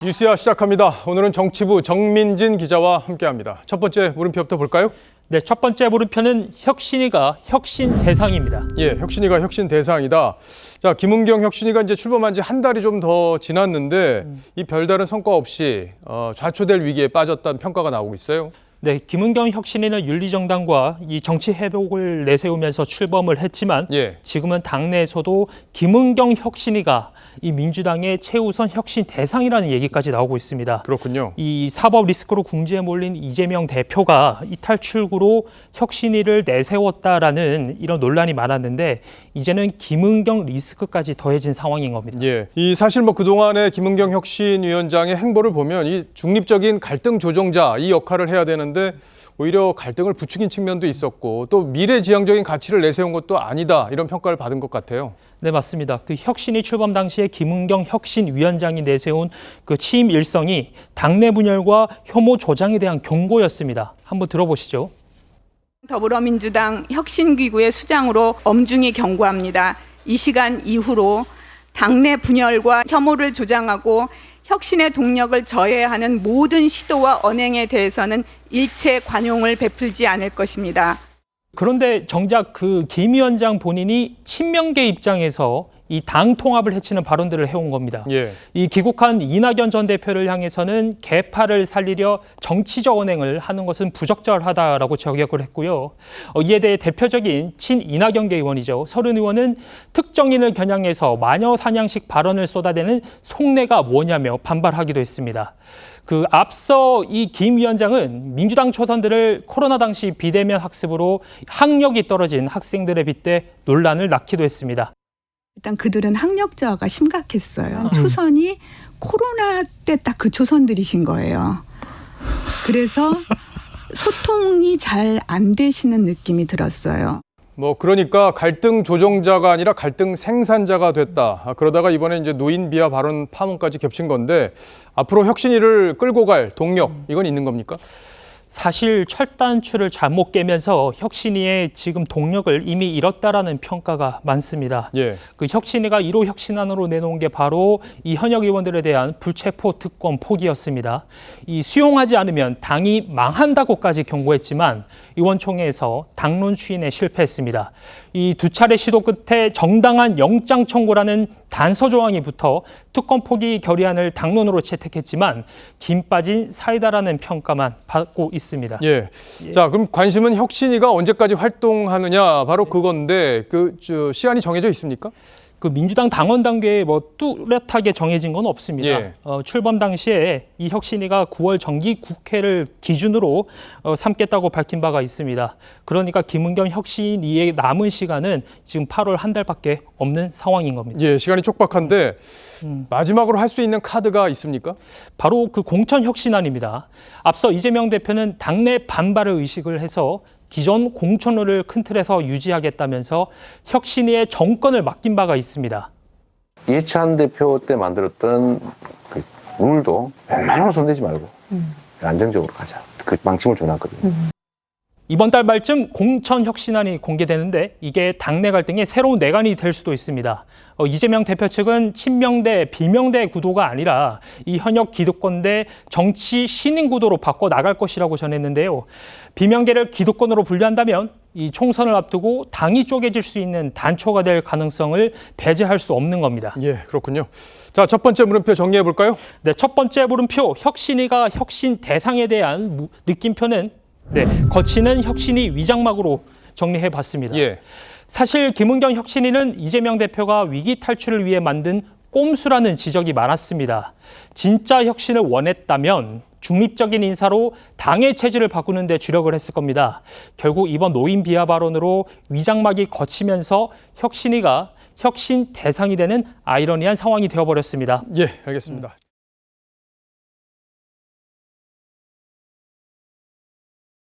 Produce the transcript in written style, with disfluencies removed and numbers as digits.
뉴스야 시작합니다. 오늘은 정치부 정민진 기자와 함께합니다. 첫 번째 물음표부터 볼까요? 네, 첫 번째 물음표는 혁신위가 혁신 대상입니다. 예, 혁신위가 혁신 대상이다. 자, 김은경 혁신위가 이제 출범한 지 한 달이 좀 더 지났는데 이 별다른 성과 없이 좌초될 위기에 빠졌다는 평가가 나오고 있어요. 네, 김은경 혁신위는 윤리정당과 이 정치 회복을 내세우면서 출범을 했지만 지금은 당내에서도 김은경 혁신위가 이 민주당의 최우선 혁신 대상이라는 얘기까지 나오고 있습니다. 그렇군요. 이 사법 리스크로 궁지에 몰린 이재명 대표가 이탈 출구로 혁신위를 내세웠다라는 이런 논란이 많았는데 이제는 김은경 리스크까지 더해진 상황인 겁니다. 예, 이 사실 그동안의 김은경 혁신위원장의 행보를 보면 이 중립적인 갈등 조정자 이 역할을 해야 되는데 오히려 갈등을 부추긴 측면도 있었고 또 미래지향적인 가치를 내세운 것도 아니다 이런 평가를 받은 것 같아요. 네, 맞습니다. 그 혁신위 출범 당시에 김은경 혁신위원장이 내세운 그 취임 일성이 당내 분열과 혐오 조장에 대한 경고였습니다. 한번 들어보시죠. 더불어민주당 혁신기구의 수장으로 엄중히 경고합니다. 이 시간 이후로 당내 분열과 혐오를 조장하고 혁신의 동력을 저해하는 모든 시도와 언행에 대해서는 일체 관용을 베풀지 않을 것입니다. 그런데 정작 그 김 위원장 본인이 친명계 입장에서 이 당 통합을 해치는 발언들을 해온 겁니다. 이 귀국한 이낙연 전 대표를 향해서는 개파를 살리려 정치적 언행을 하는 것은 부적절하다라고 저격을 했고요. 이에 대해 대표적인 친 이낙연계 의원이죠. 서른 의원은 특정인을 겨냥해서 마녀 사냥식 발언을 쏟아내는 속내가 뭐냐며 반발하기도 했습니다. 그 앞서 이 김 위원장은 민주당 초선들을 코로나 당시 비대면 학습으로 학력이 떨어진 학생들에 빗대 논란을 낳기도 했습니다. 일단 그들은 학력 저하가 심각했어요. 초선이 코로나 때 딱 그 초선들이신 거예요. 그래서 소통이 잘 안 되시는 느낌이 들었어요. 그러니까 갈등 조정자가 아니라 갈등 생산자가 됐다. 그러다가 이번에 이제 노인 비하 발언 파문까지 겹친 건데 앞으로 혁신위를 끌고 갈 동력 이건 있는 겁니까? 사실 철단추를 잘못 깨면서 혁신위의 지금 동력을 이미 잃었다라는 평가가 많습니다. 그 혁신위가 1호 혁신안으로 내놓은 게 바로 이 현역 의원들에 대한 불체포 특권 포기였습니다. 이 수용하지 않으면 당이 망한다고까지 경고했지만 의원총회에서 당론 추인에 실패했습니다. 이 두 차례 시도 끝에 정당한 영장 청구라는 단서 조항이 붙어 특권 포기 결의안을 당론으로 채택했지만 김 빠진 사이다라는 평가만 받고 있습니다. 자, 그럼 관심은 혁신위가 언제까지 활동하느냐 바로 그건데 시한이 정해져 있습니까? 그 민주당 당원 단계에 뚜렷하게 정해진 건 없습니다. 출범 당시에 이 혁신위가 9월 정기 국회를 기준으로 삼겠다고 밝힌 바가 있습니다. 그러니까 김은경 혁신위의 남은 시간은 지금 8월 한 달밖에 없는 상황인 겁니다. 시간이 촉박한데 마지막으로 할 수 있는 카드가 있습니까? 바로 그 공천 혁신안입니다. 앞서 이재명 대표는 당내 반발을 의식을 해서 기존 공천룰을 큰 틀에서 유지하겠다면서 혁신위의 정권을 맡긴 바가 있습니다. 이해찬 대표 때 만들었던 그 룰도 웬만하면 손대지 말고 안정적으로 가자. 그 방침을 줘놨거든요. 이번 달 말쯤 공천 혁신안이 공개되는데 이게 당내 갈등의 새로운 내관이 될 수도 있습니다. 이재명 대표 측은 친명 대 비명 대 구도가 아니라 이 현역 기득권 대 정치 신인 구도로 바꿔 나갈 것이라고 전했는데요. 비명계를 기득권으로 분류한다면 이 총선을 앞두고 당이 쪼개질 수 있는 단초가 될 가능성을 배제할 수 없는 겁니다. 그렇군요. 자, 첫 번째 물음표 정리해 볼까요? 네, 첫 번째 물음표 혁신위가 혁신 대상에 대한 느낌표는 거치는 혁신위 위장막으로 정리해봤습니다. 사실 김은경 혁신위는 이재명 대표가 위기 탈출을 위해 만든 꼼수라는 지적이 많았습니다. 진짜 혁신을 원했다면 중립적인 인사로 당의 체질을 바꾸는 데 주력을 했을 겁니다. 결국 이번 노인 비하 발언으로 위장막이 거치면서 혁신위가 혁신 대상이 되는 아이러니한 상황이 되어버렸습니다. 알겠습니다.